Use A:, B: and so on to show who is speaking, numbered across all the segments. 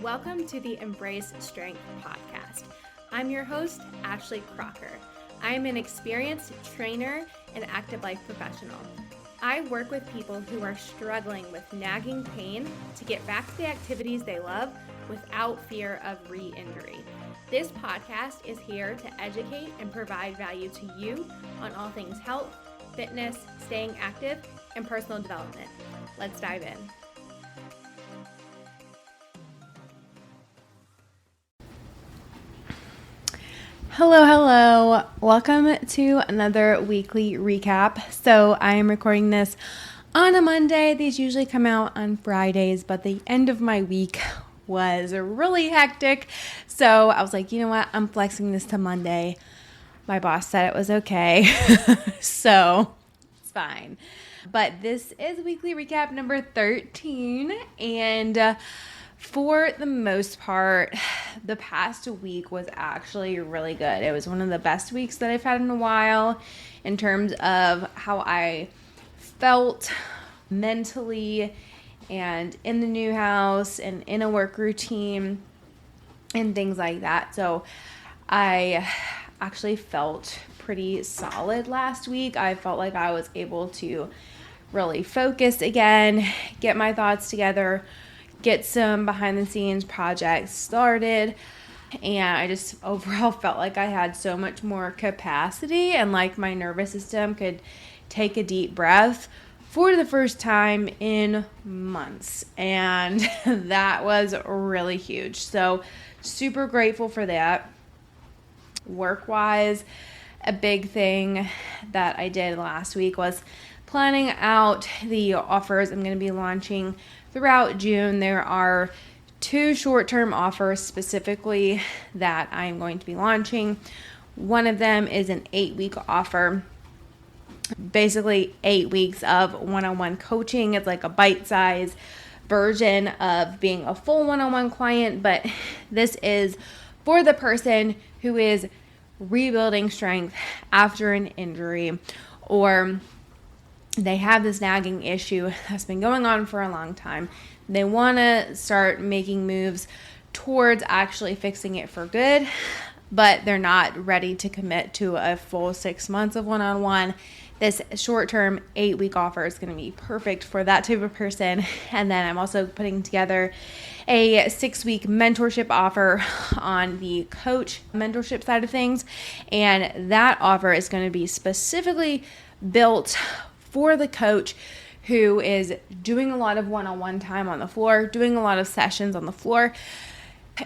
A: Welcome to the Embrace Strength podcast. I'm your host, Ashley Crocker. I am an experienced trainer and active life professional. I work with people who are struggling with nagging pain to get back to the activities they love without fear of re-injury. This podcast is here to educate and provide value to you on all things health, fitness, staying active, and personal development. Let's dive in. Hello. Welcome to another weekly recap. So I am recording this on a Monday. These usually come out on Fridays, but the end of my week was really hectic. So I was like, you know what? I'm flexing this to Monday. My boss said it was okay. So it's fine. But this is weekly recap number 13. And for the most part, the past week was actually really good. It was one of the best weeks that I've had in a while in terms of how I felt mentally and in the new house and in a work routine and things like that. So I actually felt pretty solid last week. I felt like I was able to really focus again, get my thoughts together, get some behind the scenes projects started, and I just overall felt like I had so much more capacity and like my nervous system could take a deep breath for the first time in months, and that was really huge. So super grateful for that. Work-wise, a big thing that I did last week was planning out the offers I'm going to be launching throughout June. There are 2 short-term offers specifically that I'm going to be launching. One of them is an 8-week offer. Basically 8 weeks of one-on-one coaching. It's like a bite-sized version of being a full one-on-one client, but this is for the person who is rebuilding strength after an injury, or they have this nagging issue that's been going on for a long time. They want to start making moves towards actually fixing it for good, but they're not ready to commit to a full 6 months of one-on-one. This short-term 8-week offer is going to be perfect for that type of person. And then I'm also putting together a 6-week mentorship offer on the coach mentorship side of things. And that offer is going to be specifically built for the coach who is doing a lot of one-on-one time on the floor, doing a lot of sessions on the floor,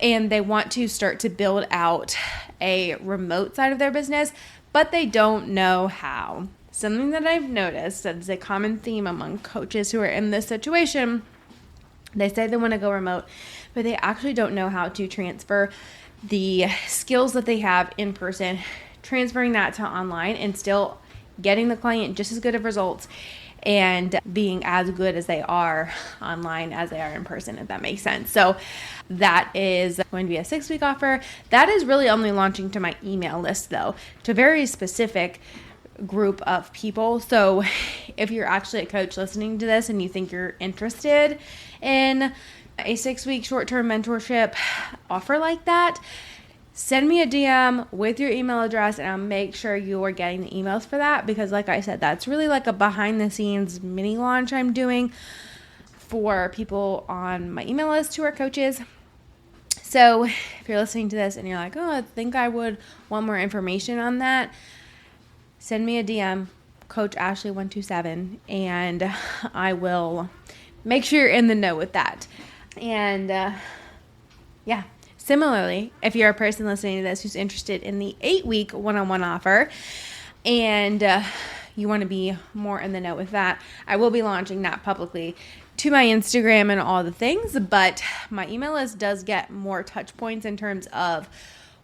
A: and they want to start to build out a remote side of their business, but they don't know how. Something that I've noticed that is a common theme among coaches who are in this situation, they say they want to go remote, but they actually don't know how to transfer the skills that they have in person, transferring that to online and still getting the client just as good of results and being as good as they are online as they are in person, if that makes sense. So that is going to be a 6-week offer. That is really only launching to my email list though, to a very specific group of people. So if you're actually a coach listening to this and you think you're interested in a 6-week short-term mentorship offer like that, send me a DM with your email address and I'll make sure you are getting the emails for that, because like I said, that's really like a behind the scenes mini launch I'm doing for people on my email list who are coaches. So if you're listening to this and you're like, oh, I think I would want more information on that, send me a DM, Coach Ashley 127, and I will make sure you're in the know with that. And yeah. Similarly, if you're a person listening to this who's interested in the 8-week one-on-one offer and you want to be more in the know with that, I will be launching that publicly to my Instagram and all the things, but my email list does get more touch points in terms of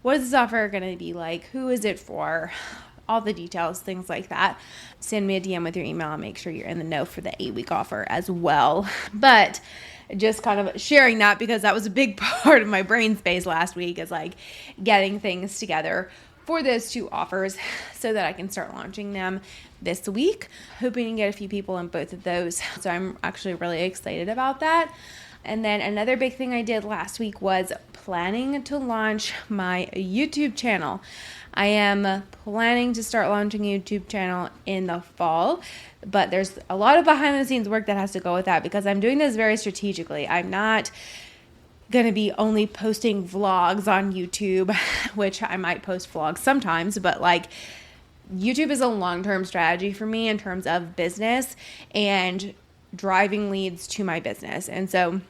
A: what is this offer going to be like, who is it for, all the details, things like that. Send me a DM with your email and make sure you're in the know for the 8-week offer as well. But just kind of sharing that because that was a big part of my brain space last week, is like getting things together for those 2 offers so that I can start launching them this week. Hoping to get a few people in both of those. So I'm actually really excited about that. And then another big thing I did last week was planning to launch my YouTube channel. I am planning to start launching a YouTube channel in the fall, but there's a lot of behind the scenes work that has to go with that because I'm doing this very strategically. I'm not going to be only posting vlogs on YouTube, which I might post vlogs sometimes, but like YouTube is a long-term strategy for me in terms of business and driving leads to my business. And so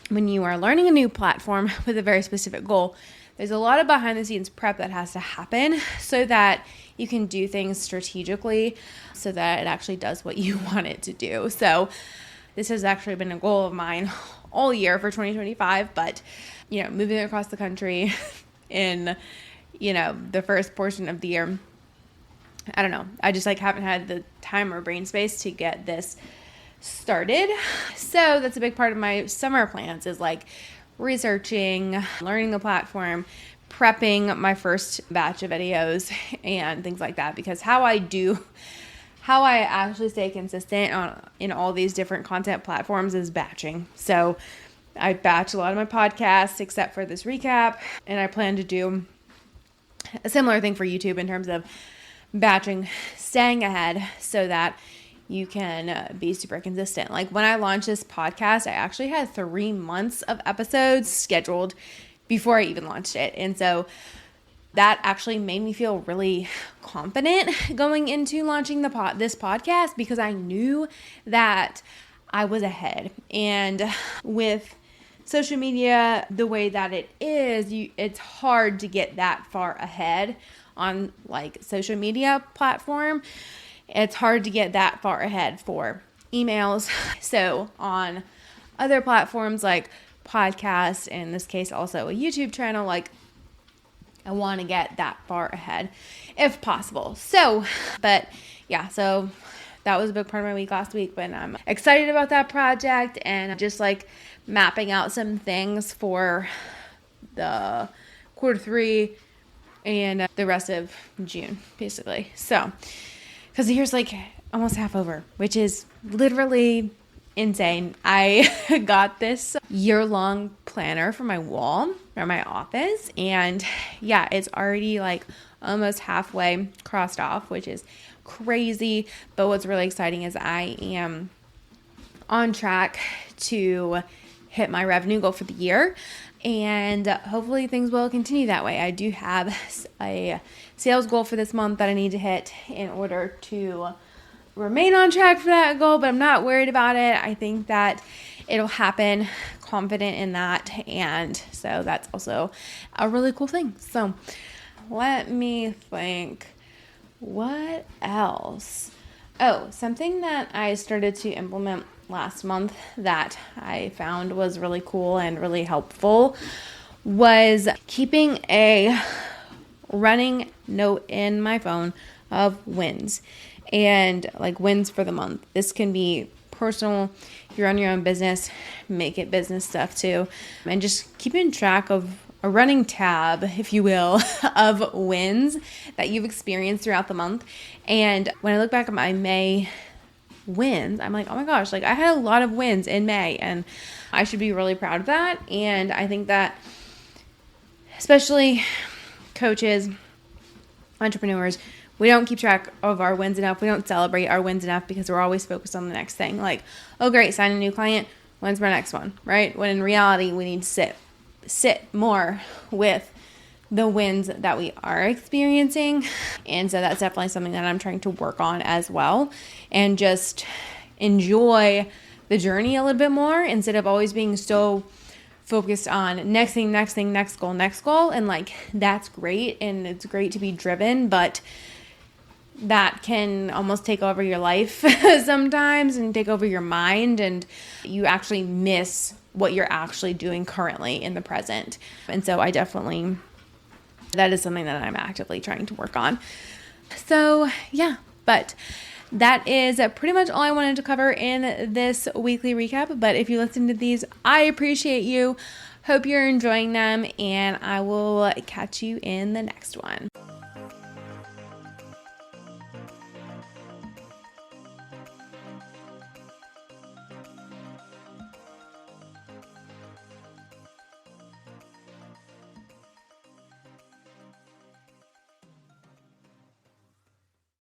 A: when you are learning a new platform with a very specific goal, there's a lot of behind the scenes prep that has to happen so that you can do things strategically so that it actually does what you want it to do. So this has actually been a goal of mine all year for 2025, but moving across the country in the first portion of the year, I don't know. I just haven't had the time or brain space to get this started. So that's a big part of my summer plans is researching, learning the platform, prepping my first batch of videos and things like that, because how I actually stay consistent in all these different content platforms is batching. So I batch a lot of my podcasts except for this recap, and I plan to do a similar thing for YouTube in terms of batching, staying ahead so that you can be super consistent. When I launched this podcast, I actually had 3 months of episodes scheduled before I even launched it. And so that actually made me feel really confident going into launching this podcast because I knew that I was ahead. And with social media the way that it is, it's hard to get that far ahead on social media platform. It's hard to get that far ahead for emails. So on other platforms like podcasts, in this case also a YouTube channel, I want to get that far ahead if possible. So that was a big part of my week last week, but I'm excited about that project and just mapping out some things for the quarter 3 and the rest of June, basically. So, because the year's almost half over, which is literally insane. I got this year-long planner for my wall or my office, and it's already almost halfway crossed off, which is crazy. But what's really exciting is I am on track to hit my revenue goal for the year, and hopefully things will continue that way. I do have a sales goal for this month that I need to hit in order to remain on track for that goal, but I'm not worried about it. I think that it'll happen, confident in that, and so that's also a really cool thing. So let me think, what else? Oh, something that I started to implement last month that I found was really cool and really helpful was keeping a running note in my phone of wins and wins for the month. This can be personal. If you're on your own business, make it business stuff too. And just keeping track of a running tab, if you will, of wins that you've experienced throughout the month. And when I look back at my May wins, I'm oh my gosh, I had a lot of wins in May, and I should be really proud of that. And I think that especially coaches, entrepreneurs, we don't keep track of our wins enough. We don't celebrate our wins enough because we're always focused on the next thing. Oh great, sign a new client. When's my next one, right? When in reality, we need to sit more with the wins that we are experiencing. And so that's definitely something that I'm trying to work on as well, and just enjoy the journey a little bit more instead of always being so focused on next thing, next goal. And that's great. And it's great to be driven, but that can almost take over your life sometimes and take over your mind, and you actually miss what you're actually doing currently in the present. And so that is something that I'm actively trying to work on. So but that is pretty much all I wanted to cover in this weekly recap. But if you listen to these, I appreciate you. Hope you're enjoying them, and I will catch you in the next one.